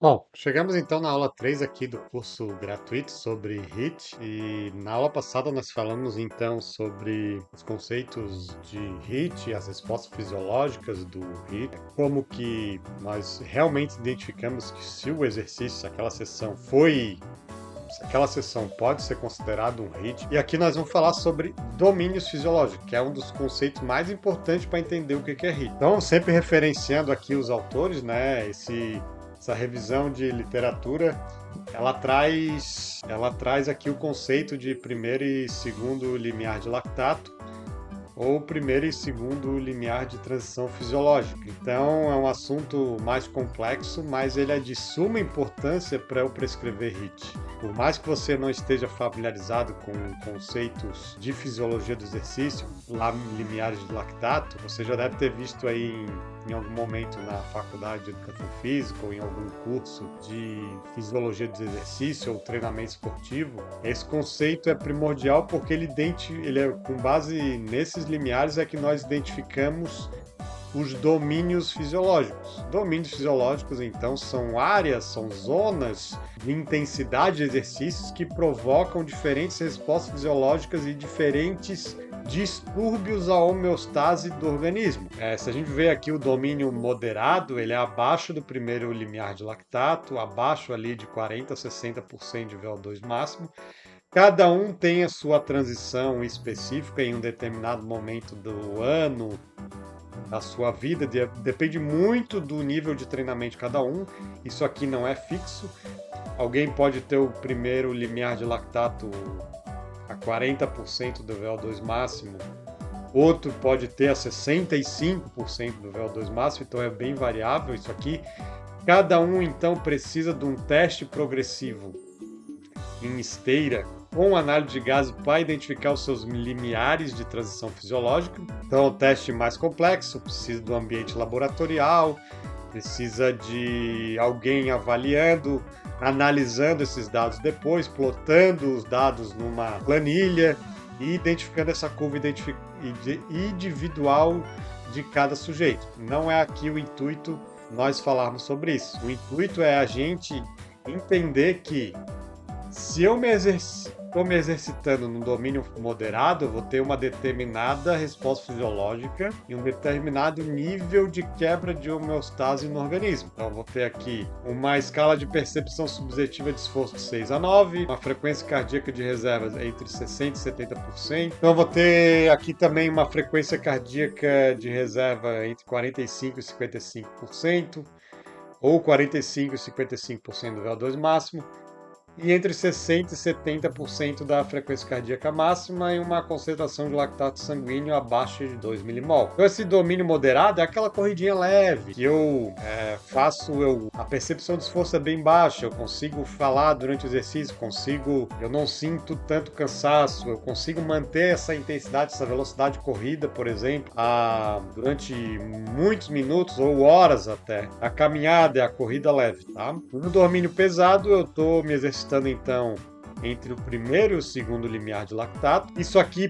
Bom, chegamos então na aula 3 aqui do curso gratuito sobre HIIT e na aula passada nós falamos então sobre os conceitos de HIIT, as respostas fisiológicas do HIIT, como que nós realmente identificamos que se o exercício, se aquela sessão pode ser considerado um HIIT. E aqui nós vamos falar sobre domínios fisiológicos, que é um dos conceitos mais importantes para entender o que é HIIT. Então, sempre referenciando aqui os autores, né, essa revisão de literatura, ela traz aqui o conceito de primeiro e segundo limiar de lactato, ou primeiro e segundo limiar de transição fisiológica. Então é um assunto mais complexo, mas ele é de suma importância para eu prescrever HIIT. Por mais que você não esteja familiarizado com conceitos de fisiologia do exercício, lá limiares de lactato, você já deve ter visto aí em algum momento na faculdade de educação física ou em algum curso de fisiologia do exercício ou treinamento esportivo. Esse conceito é primordial porque ele é com base nesses limiares é que nós identificamos os domínios fisiológicos. Domínios fisiológicos, então, são áreas, são zonas de intensidade de exercícios que provocam diferentes respostas fisiológicas e diferentes distúrbios à homeostase do organismo. Se a gente vê aqui o domínio moderado, ele é abaixo do primeiro limiar de lactato, abaixo ali de 40 a 60% de VO2 máximo. Cada um tem a sua transição específica em um determinado momento do ano, da sua vida, depende muito do nível de treinamento de cada um. Isso aqui não é fixo. Alguém pode ter o primeiro limiar de lactato a 40% do VO2 máximo, outro pode ter a 65% do VO2 máximo, então é bem variável isso aqui. Cada um então precisa de um teste progressivo em esteira com análise de gases para identificar os seus limiares de transição fisiológica. Então, é um teste mais complexo, precisa do ambiente laboratorial, precisa de alguém avaliando, analisando esses dados depois, plotando os dados numa planilha e identificando essa curva individual de cada sujeito. Não é aqui o intuito nós falarmos sobre isso. O intuito é a gente entender que se eu estou me exercitando num domínio moderado, eu vou ter uma determinada resposta fisiológica e um determinado nível de quebra de homeostase no organismo. Então, eu vou ter aqui uma escala de percepção subjetiva de esforço de 6 a 9, uma frequência cardíaca de reserva entre 60% e 70%. Então, eu vou ter aqui também uma frequência cardíaca de reserva entre 45% e 55%, ou 45% e 55% do VO2 máximo, e entre 60% e 70% da frequência cardíaca máxima e uma concentração de lactato sanguíneo abaixo de 2 milimol. Então esse domínio moderado é aquela corridinha leve, que eu a percepção de esforço é bem baixa, eu consigo falar durante o exercício, eu não sinto tanto cansaço, eu consigo manter essa intensidade, essa velocidade de corrida, por exemplo, durante muitos minutos ou horas até. A caminhada é a corrida leve, tá? No domínio pesado, eu estou me exercitando então entre o primeiro e o segundo limiar de lactato. Isso aqui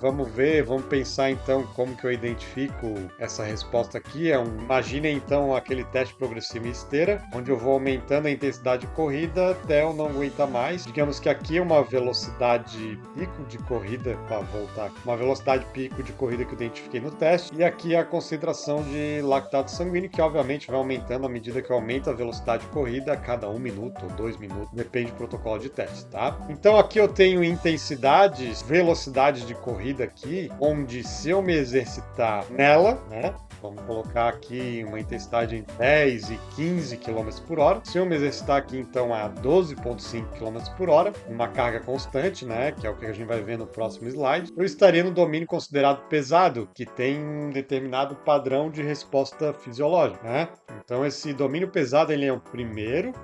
vamos pensar então como que eu identifico essa resposta aqui. Imagine então aquele teste progressivo em esteira, onde eu vou aumentando a intensidade de corrida até eu não aguentar mais. Digamos que aqui é uma velocidade pico de corrida, para voltar, uma velocidade pico de corrida que eu identifiquei no teste, e aqui é a concentração de lactato sanguíneo, que obviamente vai aumentando à medida que eu aumento a velocidade de corrida a cada 1 minuto ou 2 minutos, depende do protocolo de teste, tá? Então aqui eu tenho intensidades, velocidades de corrida aqui, onde se eu me exercitar nela, né? Vamos colocar aqui uma intensidade entre 10 e 15 km por hora. Se eu me exercitar aqui, então, a 12,5 km por hora, uma carga constante, né, que é o que a gente vai ver no próximo slide, eu estaria no domínio considerado pesado, que tem um determinado padrão de resposta fisiológica, né? Então, esse domínio pesado, ele é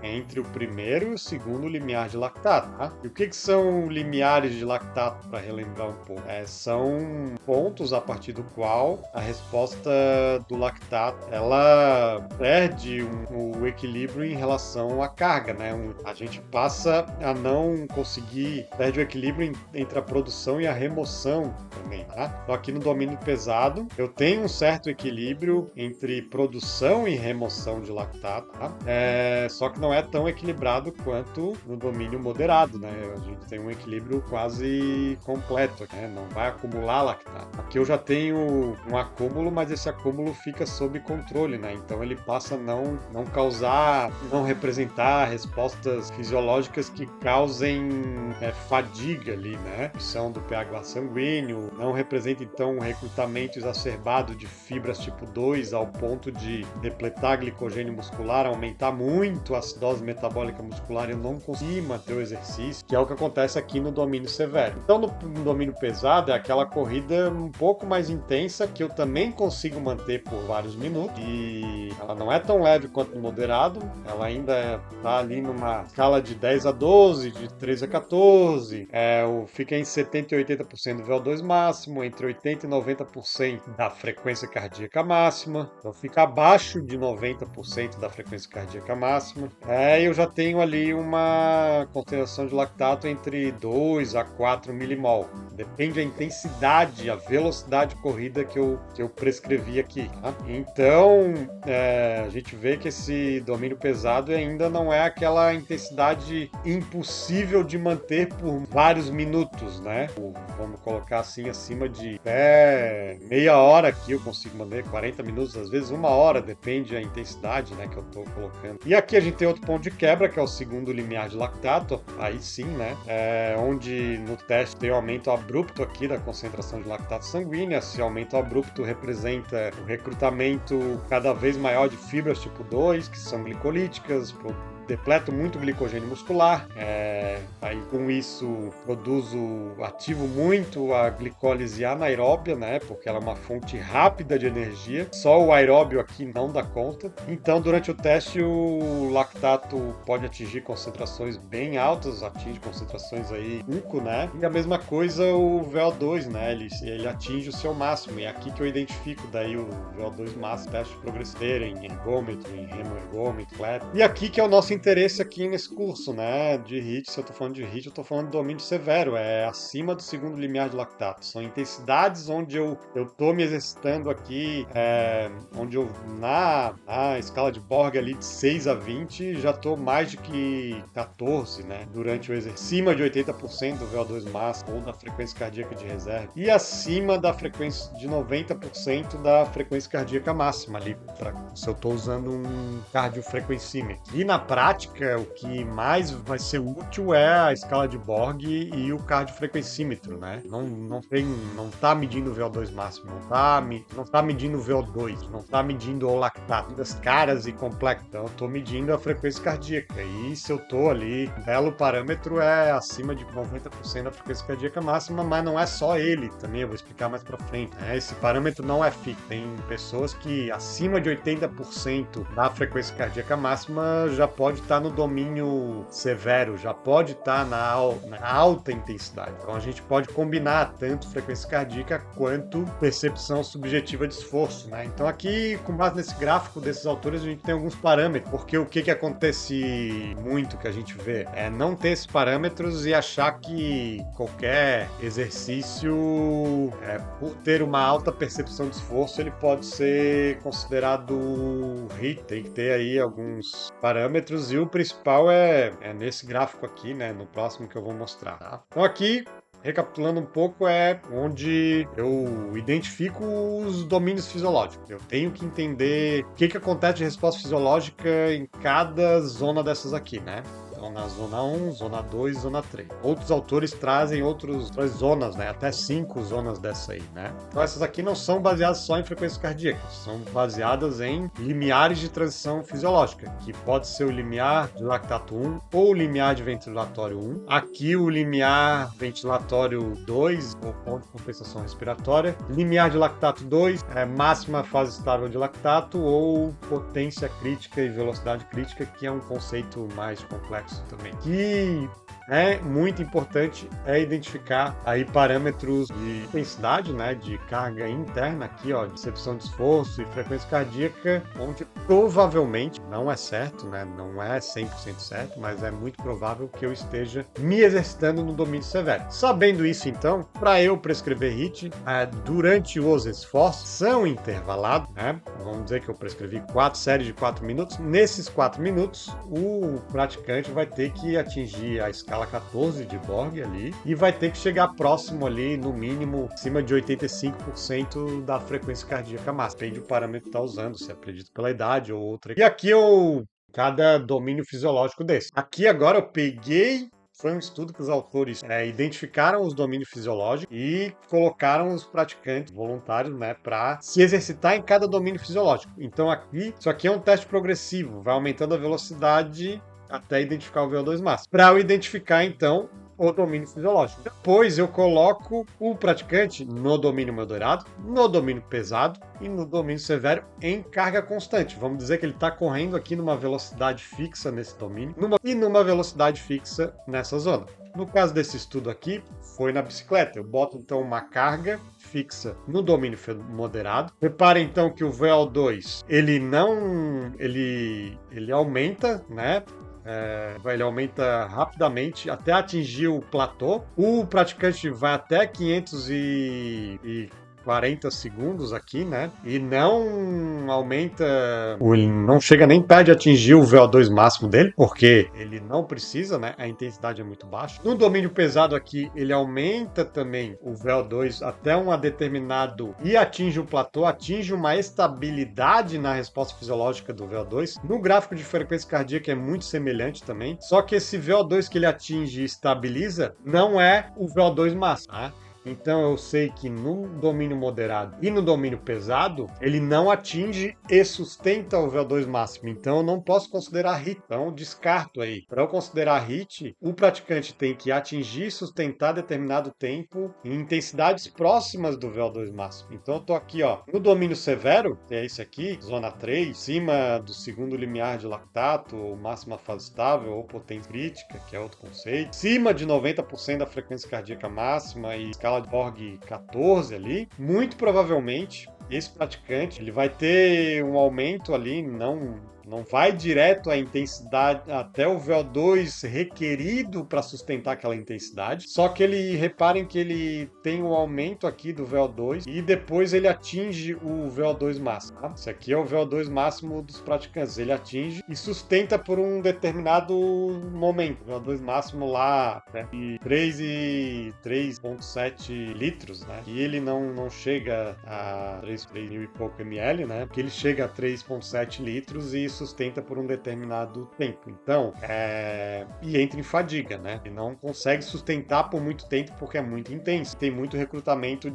entre o primeiro e o segundo limiar de lactato, tá? E o que são limiares de lactato, para relembrar um pouco? São pontos a partir do qual a resposta do lactato, ela perde o equilíbrio em relação à carga, né? A gente passa a não conseguir, perde o equilíbrio entre a produção e a remoção também, tá? Então aqui no domínio pesado, eu tenho um certo equilíbrio entre produção e remoção de lactato, tá? Só que não é tão equilibrado quanto no domínio moderado, né? A gente tem um equilíbrio quase completo, né? Não vai acumular lactato. Aqui eu já tenho um acúmulo, mas esse acúmulo fica sob controle, né? Então ele passa a não causar, não representar respostas fisiológicas que causem fadiga ali, né? São do pH sanguíneo, não representa então um recrutamento exacerbado de fibras tipo 2 ao ponto de depletar glicogênio muscular, aumentar muito a acidose metabólica muscular e eu não conseguir manter o exercício, que é o que acontece aqui no domínio severo. Então no domínio pesado é aquela corrida um pouco mais intensa que eu também consigo manter por vários minutos e ela não é tão leve quanto no moderado, ela ainda está ali numa escala de 10 a 12, de 13 a 14, fica em 70% e 80% do VO2 máximo, entre 80% e 90% da frequência cardíaca máxima, então fica abaixo de 90% da frequência cardíaca máxima. Eu já tenho ali uma concentração de lactato entre 2 a 4 milimol. Depende da intensidade, a velocidade de corrida que eu prescrevi aqui. Tá? Então, a gente vê que esse domínio pesado ainda não é aquela intensidade impossível de manter por vários minutos, né? Vamos colocar assim, acima de meia hora aqui eu consigo manter, 40 minutos, às vezes uma hora, depende da intensidade, né, que eu estou colocando. E aqui a gente tem outro ponto de quebra, que é o segundo limiar de lactato, aí sim, né, onde no teste tem um aumento abrupto aqui da concentração de lactato sanguínea. Esse aumento abrupto representa o recrutamento cada vez maior de fibras tipo 2, que são glicolíticas, depleto muito glicogênio muscular, aí com isso ativo muito a glicólise anaeróbia, né, porque ela é uma fonte rápida de energia, só o aeróbio aqui não dá conta. Então durante o teste o lactato pode atingir concentrações bem altas, atinge concentrações aí 5, né, e a mesma coisa o VO2, né, ele atinge o seu máximo, e é aqui que eu identifico daí o VO2 máximo, teste progressivo em ergômetro, em hemoergômetro, e aqui que é o nosso interesse aqui nesse curso, né, de HIIT. Se eu tô falando de HIIT, eu tô falando de domínio severo, é acima do segundo limiar de lactato. São intensidades onde eu tô me exercitando aqui, onde eu, na escala de Borg ali de 6 a 20, já tô mais de que 14, né, durante o exercício, acima de 80% do VO2 máximo ou da frequência cardíaca de reserva, e acima da frequência de 90% da frequência cardíaca máxima ali, se eu tô usando um cardiofrequencímetro. E na prática, o que mais vai ser útil é a escala de Borg e o cardiofrequencímetro, né? Não tá medindo o VO2 máximo, não tá medindo o VO2, não tá medindo o lactato, das caras e complexo. Então, eu tô medindo a frequência cardíaca. E se eu tô ali, o belo parâmetro é acima de 90% da frequência cardíaca máxima, mas não é só ele, também eu vou explicar mais pra frente. Esse parâmetro não é fixo. Tem pessoas que acima de 80% da frequência cardíaca máxima já pode estar no domínio severo, já pode estar na alta intensidade. Então a gente pode combinar tanto frequência cardíaca quanto percepção subjetiva de esforço, né? Então aqui, com base nesse gráfico desses autores, a gente tem alguns parâmetros, porque o que acontece muito que a gente vê é não ter esses parâmetros e achar que qualquer exercício, por ter uma alta percepção de esforço, ele pode ser considerado HIIT. Tem que ter aí alguns parâmetros e o principal é nesse gráfico aqui, né, no próximo que eu vou mostrar. Tá? Então aqui, recapitulando um pouco, é onde eu identifico os domínios fisiológicos. Eu tenho que entender o que acontece de resposta fisiológica em cada zona dessas aqui, né? Então, na zona 1, zona 2, zona 3. Outros autores trazem outras zonas, né? Até 5 zonas dessa aí, né? Então, essas aqui não são baseadas só em frequências cardíacas, são baseadas em limiares de transição fisiológica, que pode ser o limiar de lactato 1 ou o limiar de ventilatório 1. Aqui, o limiar ventilatório 2, ou ponto de compensação respiratória. Limiar de lactato 2, máxima fase estável de lactato, ou potência crítica e velocidade crítica, que é um conceito mais complexo também. Que é muito importante identificar aí parâmetros de intensidade, né, de carga interna aqui, ó, percepção de esforço e frequência cardíaca, onde provavelmente não é certo, né, não é 100% certo, mas é muito provável que eu esteja me exercitando no domínio severo. Sabendo isso, então, para eu prescrever HIIT, durante os esforços são intervalados, né, vamos dizer que eu prescrevi 4 séries de 4 minutos. Nesses 4 minutos, o praticante vai ter que atingir a escala 14 de Borg ali e vai ter que chegar próximo ali, no mínimo, acima de 85% da frequência cardíaca máxima. Depende do parâmetro que está usando, se é predito pela idade ou outra. E aqui cada domínio fisiológico desse. Aqui agora eu peguei. Foi um estudo que os autores identificaram os domínios fisiológicos e colocaram os praticantes voluntários, né, para se exercitar em cada domínio fisiológico. Então isso aqui é um teste progressivo, vai aumentando a velocidade até identificar o VO2 máximo. Para eu identificar, então, o domínio fisiológico. Depois eu coloco o praticante no domínio moderado, no domínio pesado e no domínio severo em carga constante. Vamos dizer que ele está correndo aqui numa velocidade fixa nesse domínio e numa velocidade fixa nessa zona. No caso desse estudo aqui, foi na bicicleta. Eu boto então uma carga fixa no domínio moderado. Repare então que o VO2 ele aumenta, né? Ele aumenta rapidamente até atingir o platô. O praticante vai até 540 segundos aqui, né? E não aumenta, ele não chega nem perto de atingir o VO2 máximo dele, porque ele não precisa, né? A intensidade é muito baixa. No domínio pesado aqui, ele aumenta também o VO2 até um determinado e atinge o platô, atinge uma estabilidade na resposta fisiológica do VO2. No gráfico de frequência cardíaca é muito semelhante também, só que esse VO2 que ele atinge e estabiliza não é o VO2 máximo, tá? Então eu sei que no domínio moderado e no domínio pesado, ele não atinge e sustenta o VO2 máximo. Então eu não posso considerar HIIT. Então eu descarto aí. Para eu considerar HIIT, o praticante tem que atingir e sustentar determinado tempo em intensidades próximas do VO2 máximo. Então eu tô aqui, ó, no domínio severo, que é esse aqui, zona 3, cima do segundo limiar de lactato, ou máxima fase estável, ou potência crítica, que é outro conceito, cima de 90% da frequência cardíaca máxima e escala de Borg 14 ali, muito provavelmente esse praticante ele vai ter um aumento ali, não vai direto à intensidade até o VO2 requerido para sustentar aquela intensidade. Só que reparem que ele tem um aumento aqui do VO2 e depois ele atinge o VO2 máximo. Tá? Esse aqui é o VO2 máximo dos praticantes. Ele atinge e sustenta por um determinado momento. O VO2 máximo lá, né, de 3,7 litros, né? E ele não chega a 3 mil e pouco ml, né? Porque ele chega a 3,7 litros e sustenta por um determinado tempo. Então, e entra em fadiga, né? E não consegue sustentar por muito tempo porque é muito intenso. Tem muito recrutamento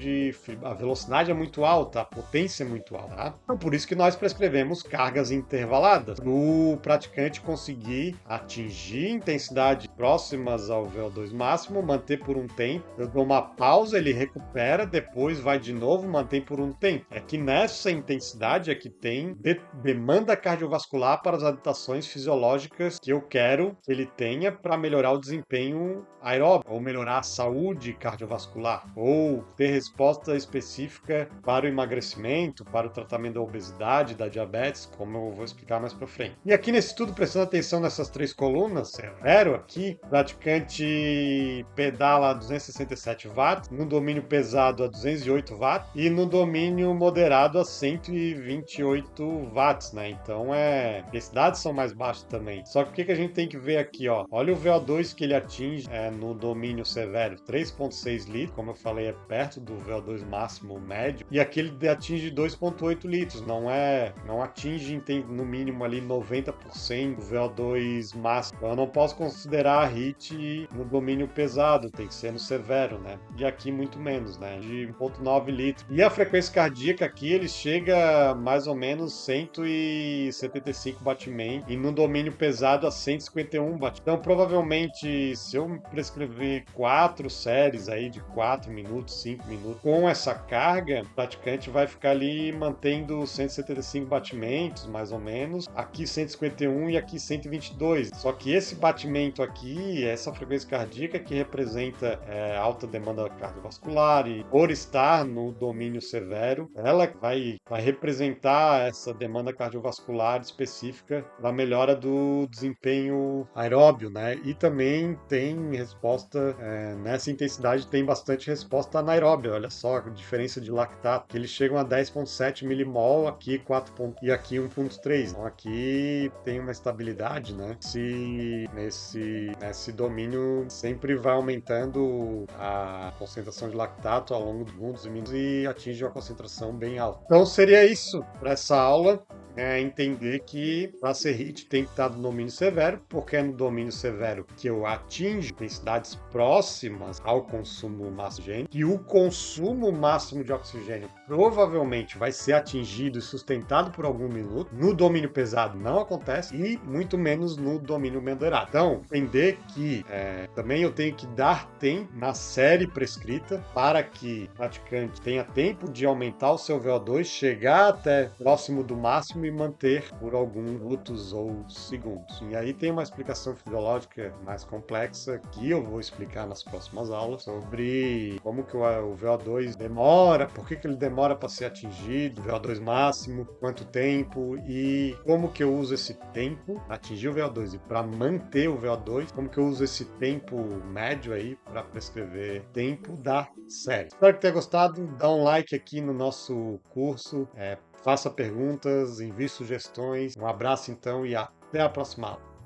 a velocidade é muito alta, a potência é muito alta, tá? Então, por isso que nós prescrevemos cargas intervaladas. O praticante conseguir atingir intensidades próximas ao VO2 máximo, manter por um tempo. Eu dou uma pausa, ele recupera, depois vai de novo, mantém por um tempo. É que nessa intensidade é que tem demanda cardiovascular para as adaptações fisiológicas que eu quero que ele tenha para melhorar o desempenho aeróbico, ou melhorar a saúde cardiovascular, ou ter resposta específica para o emagrecimento, para o tratamento da obesidade, da diabetes, como eu vou explicar mais para frente. E aqui nesse estudo, prestando atenção nessas três colunas, severo aqui, praticante pedala a 267 watts, no domínio pesado a 208 watts e no domínio moderado a 128 watts, né? Então intensidades são mais baixas também. Só que o que a gente tem que ver aqui, ó? Olha o VO2 que ele atinge no domínio severo, 3,6 litros, como eu falei, é perto do VO2 máximo médio, e aqui ele atinge 2,8 litros, não atinge no mínimo ali 90% do VO2 máximo. Então eu não posso considerar a HIIT no domínio pesado, tem que ser no severo, né? E aqui muito menos, né? De 1,9 litros. E a frequência cardíaca aqui, ele chega mais ou menos 170 155 batimentos e no domínio pesado a 151 batimentos. Então, provavelmente, se eu prescrever 4 séries aí de 4 minutos, 5 minutos, com essa carga, o praticante vai ficar ali mantendo 175 batimentos, mais ou menos, aqui 151 e aqui 122. Só que esse batimento aqui, essa frequência cardíaca que representa alta demanda cardiovascular e por estar no domínio severo, ela vai representar essa demanda cardiovascular específica para melhora do desempenho aeróbio, né? E também tem resposta, nessa intensidade tem bastante resposta anaeróbia, olha só a diferença de lactato, que eles chegam a 10,7 milimol, aqui 4. E aqui 1,3. Então aqui tem uma estabilidade, né? Nesse domínio sempre vai aumentando a concentração de lactato ao longo dos minutos e atinge uma concentração bem alta. Então seria isso para essa aula. Entender que a serrite tem que estar no domínio severo, porque é no domínio severo que eu atinjo intensidades próximas ao consumo máximo de oxigênio, e o consumo máximo de oxigênio provavelmente vai ser atingido e sustentado por algum minuto. No domínio pesado não acontece, e muito menos no domínio moderado. Então, entender que também eu tenho que dar tempo na série prescrita para que o praticante tenha tempo de aumentar o seu VO2, chegar até próximo do máximo e manter por alguns minutos ou segundos. E aí tem uma explicação fisiológica mais complexa que eu vou explicar nas próximas aulas sobre como que o VO2 demora, por que ele demora para ser atingido, o VO2 máximo, quanto tempo e como que eu uso esse tempo para atingir o VO2 e para manter o VO2, como que eu uso esse tempo médio aí para prescrever tempo da série. Espero que tenha gostado, dá um like aqui no nosso curso, faça perguntas, envie sugestões. Um abraço então e até a próxima aula.